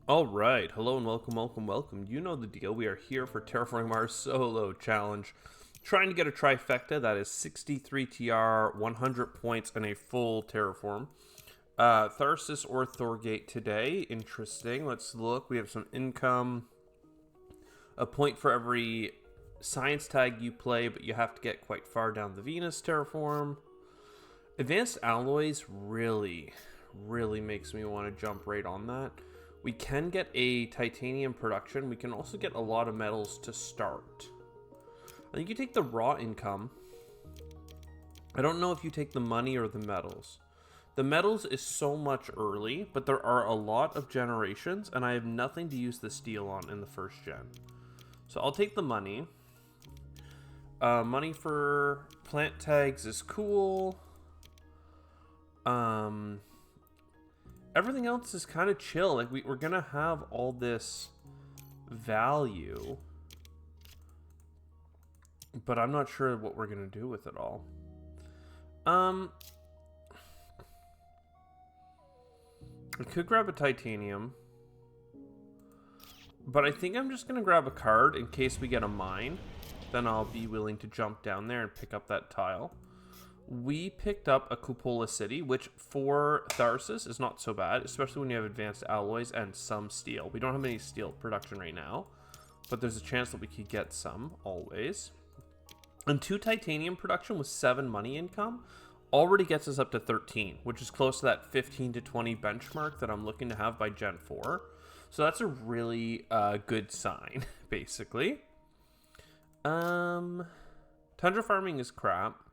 All right, hello and welcome. You know the deal. We are here for Terraforming Mars Solo Challenge, trying to get a trifecta that is 63 TR, 100 points, and a full terraform. Tharsis or Thorgate today. Interesting. Let's look. We have some income. A point for every science tag you play, but you have to get quite far down the Venus terraform. Advanced alloys really makes me want to jump right on that. We can get a titanium production. We can also get a lot of metals to start. I think you take the raw income. I don't know if you take the money or the metals. The metals is so much early, but there are a lot of generations, and I have nothing to use the steel on in the first gen. So I'll take the money. Money for plant tags is cool. Everything else is kind of chill. Like we're gonna have all this value, but I'm not sure what we're gonna do with it all. I could grab a titanium, but I think I'm just gonna grab a card in case we get a mine. Then I'll be willing to jump down there and pick up that tile. We picked up a Cupola City, which for Tharsis is not so bad, especially when you have advanced alloys and some steel. We don't have any steel production right now, but there's a chance that we could get some, always. And 2 titanium production with 7 money income already gets us up to 13, which is close to that 15 to 20 benchmark that I'm looking to have by Gen 4. So that's a really good sign, basically. Tundra farming is crap.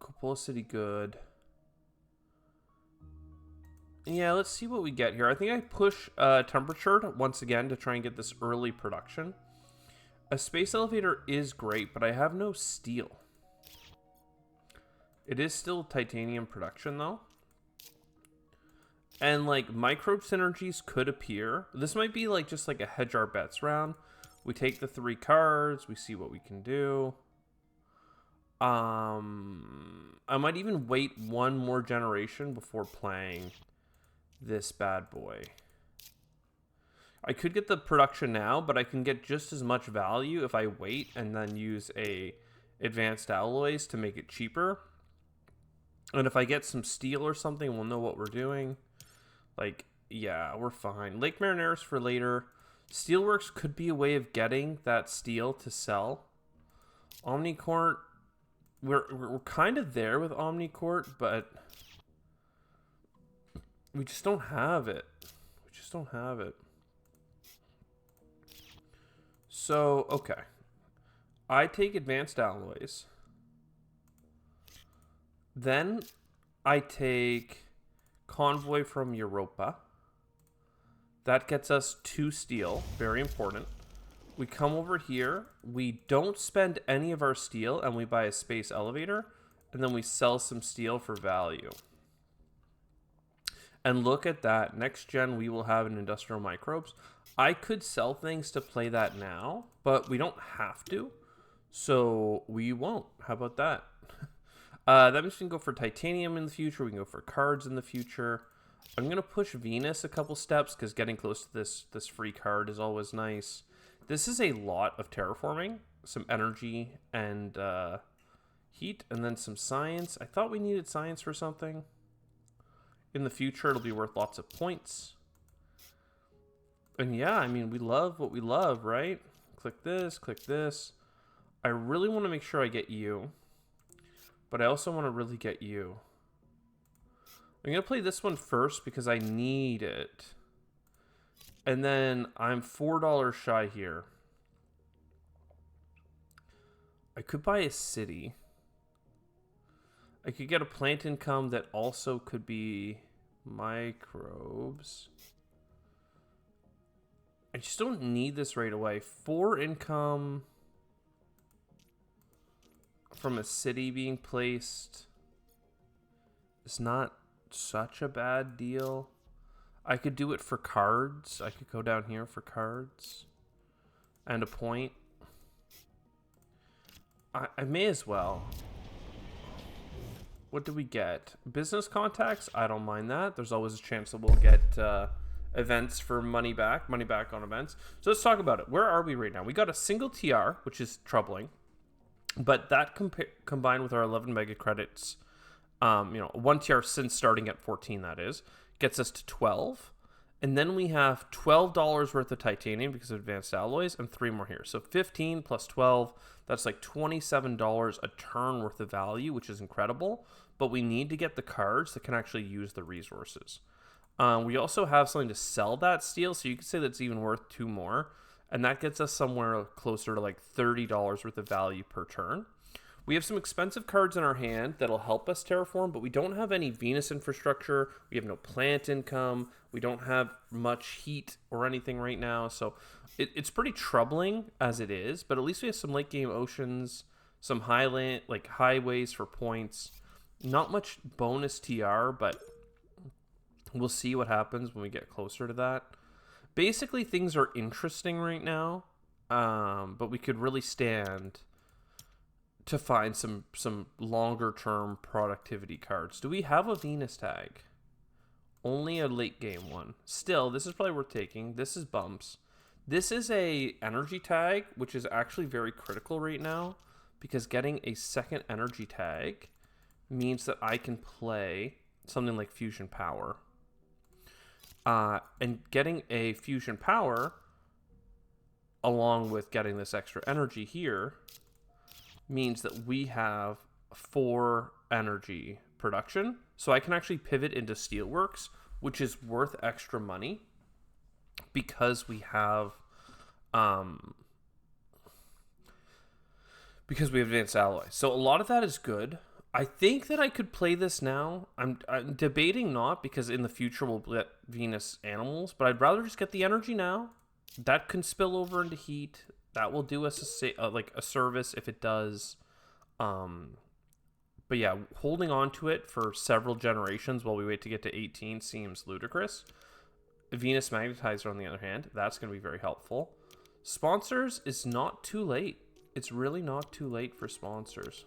Cupola City good. Yeah, let's see what we get here. I think I push temperature once again to try and get this early production. A space elevator is great, but I have no steel. It is still titanium production though. And like microbe synergies could appear. This might be like just like a hedge our bets round. We take the 3 cards, we see what we can do. I might even wait one more generation before playing this bad boy. I could get the production now, but I can get just as much value if I wait and then use a advanced alloys to make it cheaper. And if I get some steel or something, we'll know what we're doing. Like, yeah, we're fine. Lake Marineris for later. Steelworks could be a way of getting that steel to sell. Omnicourt. We're kind of there with Omnicourt, but we just don't have it. So, okay. I take advanced alloys. Then I take convoy from Europa. That gets us 2 steel. Very important. We come over here, we don't spend any of our steel, and we buy a space elevator, and then we sell some steel for value. And look at that. Next gen, we will have an industrial microbes. I could sell things to play that now, but we don't have to, so we won't. How about that? That means we can go for titanium in the future. We can go for cards in the future. I'm going to push Venus a couple steps, because getting close to this free card is always nice. This is a lot of terraforming, some energy and heat, and then some science. I thought we needed science for something. In the future, it'll be worth lots of points. And yeah, I mean, we love what we love, right? Click this, click this. I really want to make sure I get you, but I also want to really get you. I'm going to play this one first because I need it. And then I'm $4 shy here. I could buy a city. I could get a plant income that also could be microbes. I just don't need this right away. 4 income from a city being placed is not such a bad deal. I could do it for cards. I could go down here for cards. And a point. I may as well. What do we get? Business contacts? I don't mind that. There's always a chance that we'll get events for money back on events. So let's talk about it. Where are we right now? We got a single TR, which is troubling. But that combined with our 11 mega credits, one TR since starting at 14, that is, gets us to 12. And then we have $12 worth of titanium because of advanced alloys and 3 more here. So 15 plus 12, that's like $27 a turn worth of value, which is incredible. But we need to get the cards that can actually use the resources. We also have something to sell that steel, so you could say that's even worth 2 more. And that gets us somewhere closer to like $30 worth of value per turn. We have some expensive cards in our hand that'll help us terraform, but we don't have any Venus infrastructure. We have no plant income. We don't have much heat or anything right now. So it's pretty troubling as it is, but at least we have some late game oceans, some highways for points. Not much bonus TR, but we'll see what happens when we get closer to that. Basically, things are interesting right now, but we could really stand to find some longer term productivity cards. Do we have a Venus tag? Only a late game one. Still, this is probably worth taking. This is bumps. This is a energy tag, which is actually very critical right now, because getting a second energy tag means that I can play something like Fusion Power. And getting a Fusion Power, along with getting this extra energy here, means that we have 4 energy production. So I can actually pivot into Steelworks, which is worth extra money because we have advanced alloys. So a lot of that is good. I think that I could play this now. I'm debating not, because in the future we'll get Venus animals, but I'd rather just get the energy now. That can spill over into heat. That will do us a service if it does. But yeah, holding on to it for several generations while we wait to get to 18 seems ludicrous. Venus Magnetizer, on the other hand, that's going to be very helpful. Sponsors is not too late. It's really not too late for sponsors.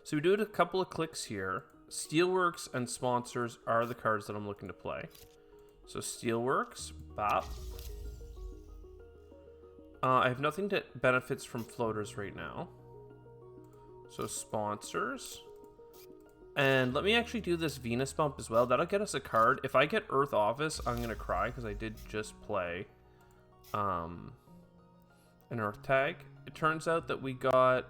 So we do it a couple of clicks here. Steelworks and sponsors are the cards that I'm looking to play. So Steelworks, bop. I have nothing that benefits from floaters right now. So sponsors. And let me actually do this Venus bump as well. That'll get us a card. If I get Earth Office, I'm going to cry because I did just play an Earth tag. It turns out that we got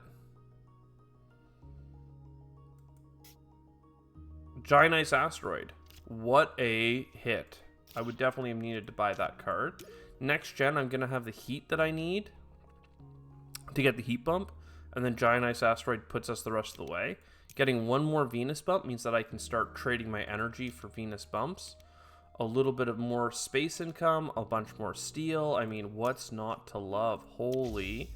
Giant Ice Asteroid. What a hit. I would definitely have needed to buy that card. Next gen, I'm going to have the heat that I need to get the heat bump. And then Giant Ice Asteroid puts us the rest of the way. Getting 1 more Venus bump means that I can start trading my energy for Venus bumps. A little bit of more space income, a bunch more steel. I mean, what's not to love? Holy.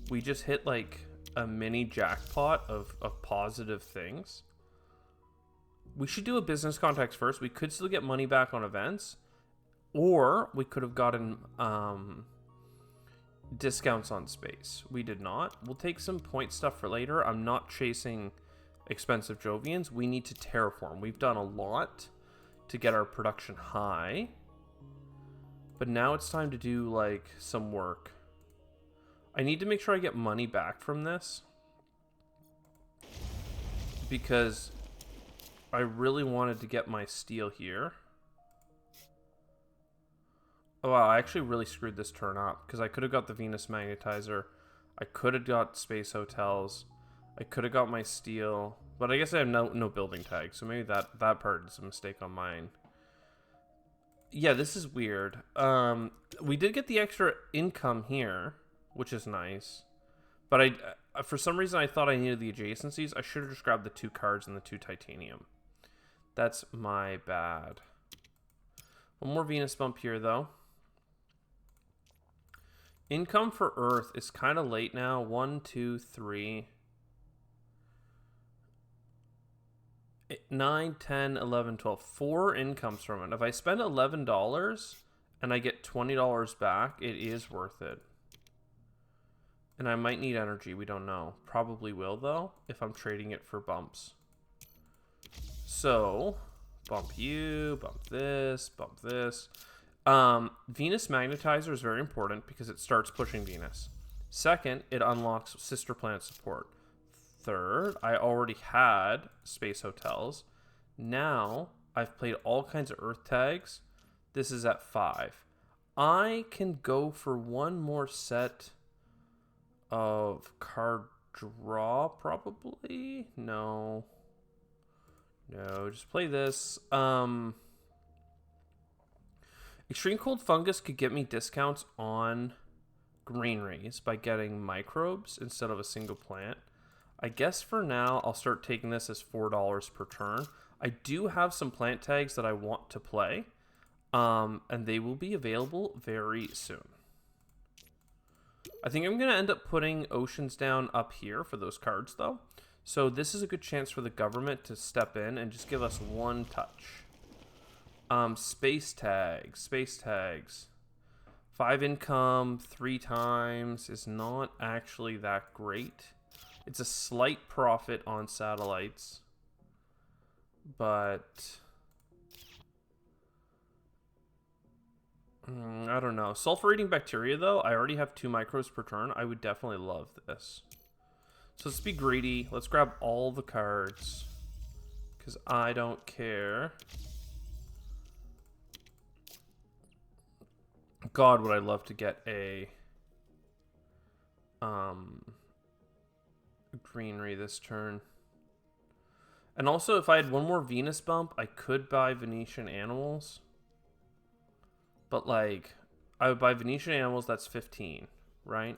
We just hit like a mini jackpot of positive things. We should do a business contacts first. We could still get money back on events. Or we could have gotten discounts on space. We did not. We'll take some point stuff for later. I'm not chasing expensive Jovians. We need to terraform. We've done a lot to get our production high. But now it's time to do like some work. I need to make sure I get money back from this, because I really wanted to get my steel here. Oh, wow, I actually really screwed this turn up, because I could have got the Venus Magnetizer. I could have got Space Hotels. I could have got my steel. But I guess I have no building tag, so maybe that part is a mistake on mine. Yeah, this is weird. We did get the extra income here, which is nice. But for some reason, I thought I needed the adjacencies. I should have just grabbed the 2 cards and the 2 titanium. That's my bad. 1 more Venus bump here, though. Income for Earth is kind of late now. 1, 2, 3, 9, 10, 11, 12. 4 incomes from it. If I spend $11 and I get $20 back, it is worth it. And I might need energy. We don't know. Probably will, though, if I'm trading it for bumps. So, bump you, bump this, bump this. Venus Magnetizer is very important because it starts pushing Venus. Second, it unlocks Sister Planet support. Third, I already had Space Hotels. Now, I've played all kinds of Earth tags. This is at 5. I can go for one more set of card draw, probably. No, just play this. Extreme Cold Fungus could get me discounts on greeneries by getting microbes instead of a single plant. I guess for now I'll start taking this as $4 per turn. I do have some plant tags that I want to play, and they will be available very soon. I think I'm going to end up putting Oceans down up here for those cards, though. So this is a good chance for the government to step in and just give us one touch. Space tags. 5 income 3 times is not actually that great. It's a slight profit on satellites, but I don't know. Sulfur-eating bacteria, though, I already have 2 micros per turn. I would definitely love this. So let's be greedy. Let's grab all the cards, because I don't care. God, would I love to get a greenery this turn. And also, if I had one more Venus bump, I could buy Venetian Animals. But, like, I would buy Venetian Animals, that's 15, right?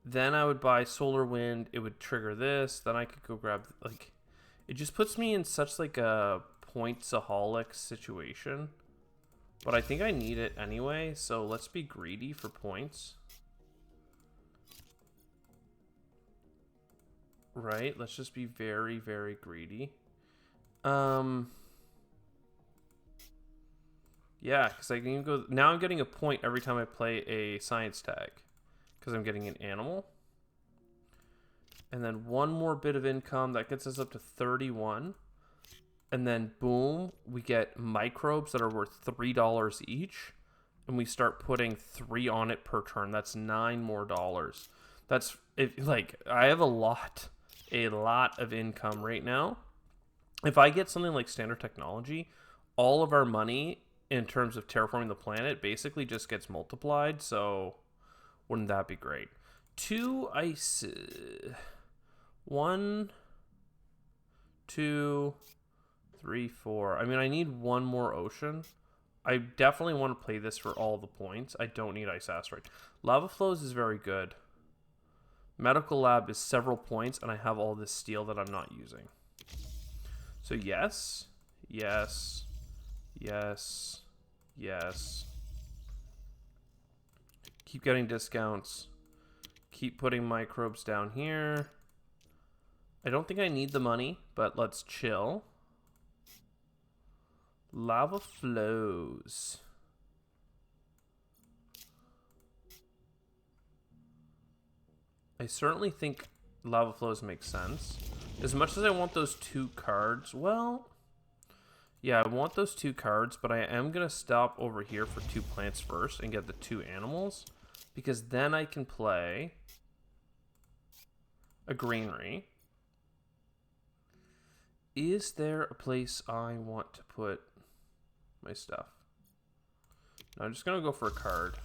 Then I would buy Solar Wind, it would trigger this. Then I could go grab, like, it just puts me in such, like, a points-aholic situation. But I think I need it anyway, so let's be greedy for points. Right, let's just be very, very greedy. Yeah, because I can even go... Now I'm getting a point every time I play a science tag, because I'm getting an animal. And then one more bit of income, that gets us up to 31. And then, boom, we get microbes that are worth $3 each. And we start putting 3 on it per turn. That's $9 more. That's, like, I have a lot of income right now. If I get something like Standard Technology, all of our money in terms of terraforming the planet basically just gets multiplied. So, wouldn't that be great? 2 ice... 1, 2... 3, 4. I mean, I need one more ocean. I definitely want to play this for all the points. I don't need Ice Asteroid. Lava Flows is very good. Medical Lab is several points, and I have all this steel that I'm not using. So yes, yes, yes, yes. Keep getting discounts. Keep putting microbes down here. I don't think I need the money, but let's chill. Lava Flows. I certainly think Lava Flows makes sense. As much as I want those 2 cards, well, yeah, I want those 2 cards, but I am going to stop over here for 2 plants first and get the 2 animals, because then I can play a greenery. Is there a place I want to put my stuff? No, I'm just going to go for a card.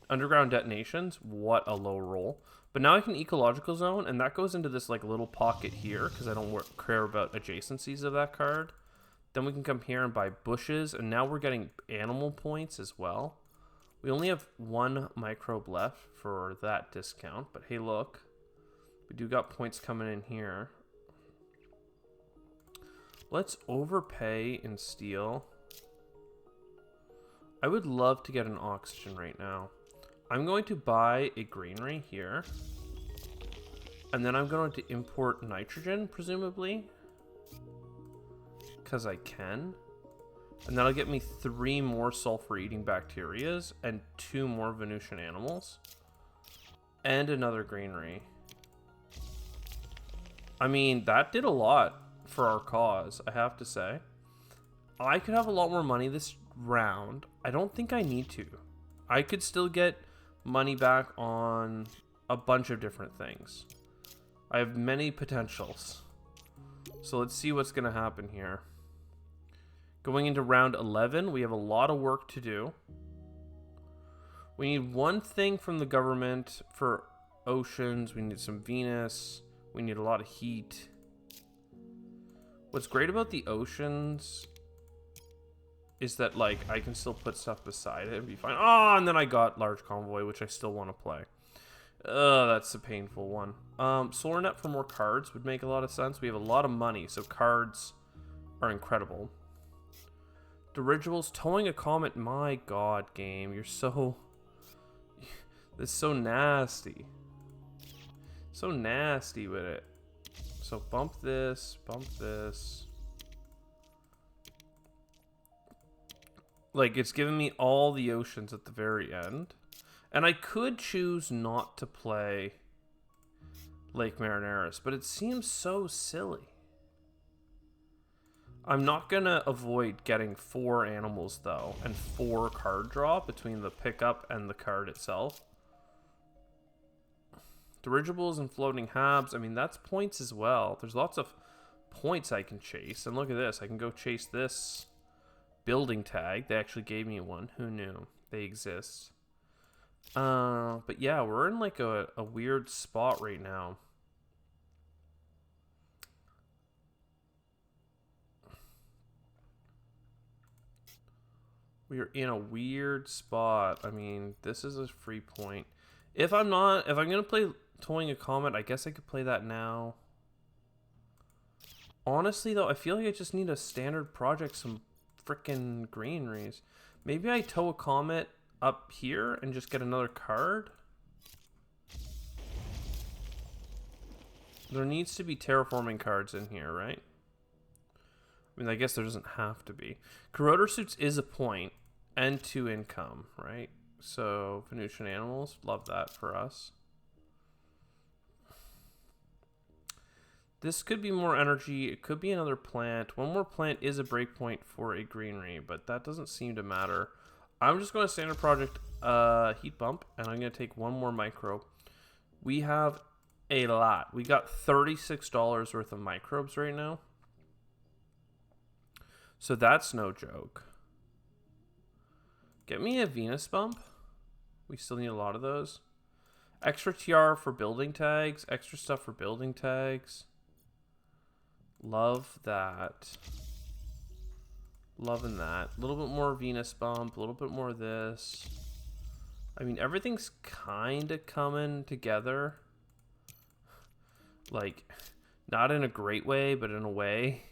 Underground Detonations, what a low roll. But now I can Ecological Zone, and that goes into this like little pocket here, because I don't care about adjacencies of that card. Then we can come here and buy bushes, and now we're getting animal points as well. We only have 1 microbe left for that discount, but hey look, we do got points coming in here. Let's overpay in steel. I would love to get an oxygen right now. I'm going to buy a greenery here. And then I'm going to import nitrogen, presumably. Because I can. And that'll get me 3 more sulfur-eating bacterias and 2 more Venusian animals. and another greenery. I mean, that did a lot for our cause, I have to say. I could have a lot more money this round. I don't think I need to. I could still get money back on a bunch of different things. I have many potentials. So let's see what's going to happen here. Going into round 11, we have a lot of work to do. We need one thing from the government for oceans. We need some Venus. We need a lot of heat. What's great about the oceans is that, like, I can still put stuff beside it and be fine. Oh, and then I got Large Convoy, which I still want to play. That's a painful one. Solar Net for more cards would make a lot of sense. We have a lot of money, so cards are incredible. Dirigibles, towing a comet. My god, game. You're so... It's so nasty. So nasty with it. So bump this, bump this. Like, it's giving me all the oceans at the very end. And I could choose not to play Lake Marineris, but it seems so silly. I'm not going to avoid getting 4 animals, though, and 4 card draw between the pickup and the card itself. Dirigibles and floating habs, I mean, that's points as well. There's lots of points I can chase. And look at this. I can go chase this building tag. They actually gave me one. Who knew? They exist. But yeah, we're in like a weird spot right now. We are in a weird spot. I mean, this is a free point. If I'm gonna play Towing a Comet, I guess I could play that now. Honestly, though, I feel like I just need a standard project, some frickin' greeneries. Maybe I tow a comet up here and just get another card. There needs to be terraforming cards in here, right? I mean, I guess there doesn't have to be. Corroder Suits is a point and 2 income, right? So, Venusian Animals, love that for us. This could be more energy. It could be another plant. One more plant is a breakpoint for a greenery, but that doesn't seem to matter. I'm just going to standard project heat bump, and I'm going to take one more microbe. We have a lot. We got $36 worth of microbes right now. So that's no joke. Get me a Venus bump. We still need a lot of those. Extra TR for building tags. Extra stuff for building tags. Love that. Loving that. A little bit more Venus bump. A little bit more of this. I mean, everything's kind of coming together. Like, not in a great way, but in a way.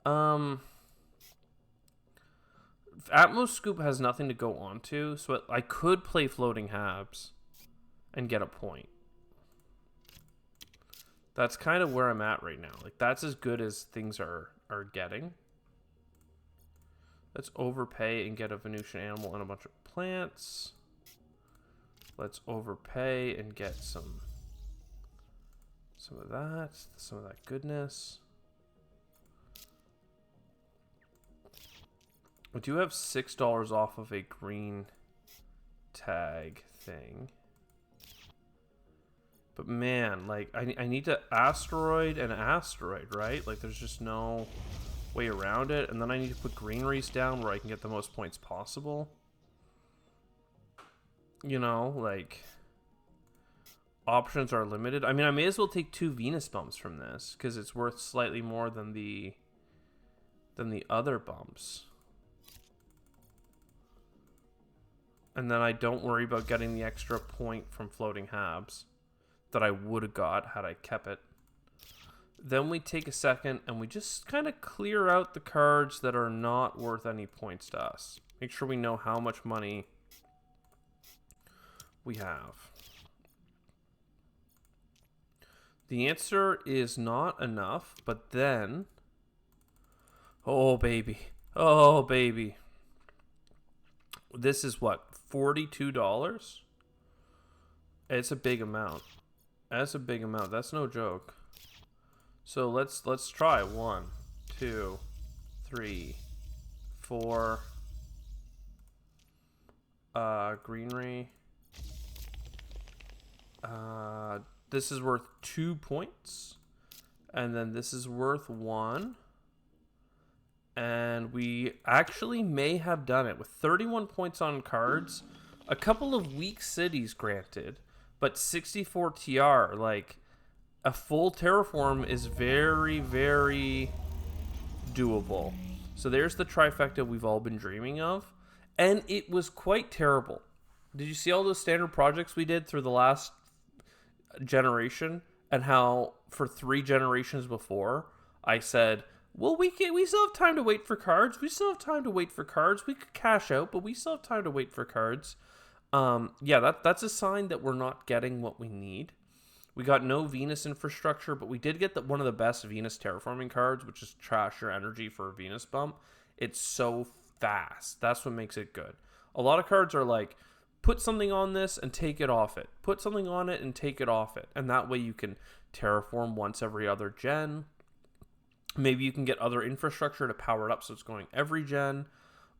Atmos Scoop has nothing to go on to, so I could play Floating Habs and get a point. That's kind of where I'm at right now. Like, that's as good as things are getting. Let's overpay and get a Venusian Animal and a bunch of plants. Let's overpay and get some of that, some of that goodness. I do have $6 off of a green tag thing. But man, like, I need to asteroid and asteroid, right? Like, there's just no way around it. And then I need to put greeneries down where I can get the most points possible. You know, like, options are limited. I mean, I may as well take 2 Venus bumps from this, because it's worth slightly more than the other bumps. And then I don't worry about getting the extra point from Floating Habs that I would have got had I kept it. Then we take a second and we just kind of clear out the cards that are not worth any points to us. Make sure we know how much money we have. The answer is not enough, but then... Oh, baby. Oh, baby. This is what? $42? It's a big amount. That's a big amount. That's no joke. So let's try 1, 2, 3, 4. Greenery. This is worth 2 points. And then this is worth 1. And we actually may have done it with 31 points on cards. A couple of weak cities granted, but 64 TR. Like, a full terraform is very, very doable. So there's the trifecta we've all been dreaming of. And it was quite terrible. Did you see all those standard projects we did through the last generation? And how for 3 generations before, I said, well, we still have time to wait for cards. We still have time to wait for cards. We could cash out, but we still have time to wait for cards. Yeah, that's a sign that we're not getting what we need. We got no Venus infrastructure, but we did get one of the best Venus terraforming cards, which is Trash Your Energy for a Venus bump. It's so fast. That's what makes it good. A lot of cards are like, put something on this and take it off it. Put something on it and take it off it. And that way you can terraform once every other gen. Maybe you can get other infrastructure to power it up so it's going every gen.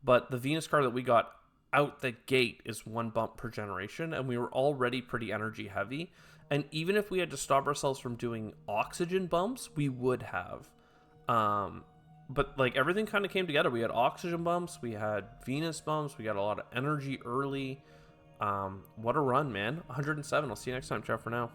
But the Venus card that we got out the gate is 1 bump per generation, and we were already pretty energy heavy. And even if we had to stop ourselves from doing oxygen bumps, we would have. But like everything kind of came together. We had oxygen bumps, we had Venus bumps, we got a lot of energy early. What a run, man. 107. I'll see you next time. Ciao for now.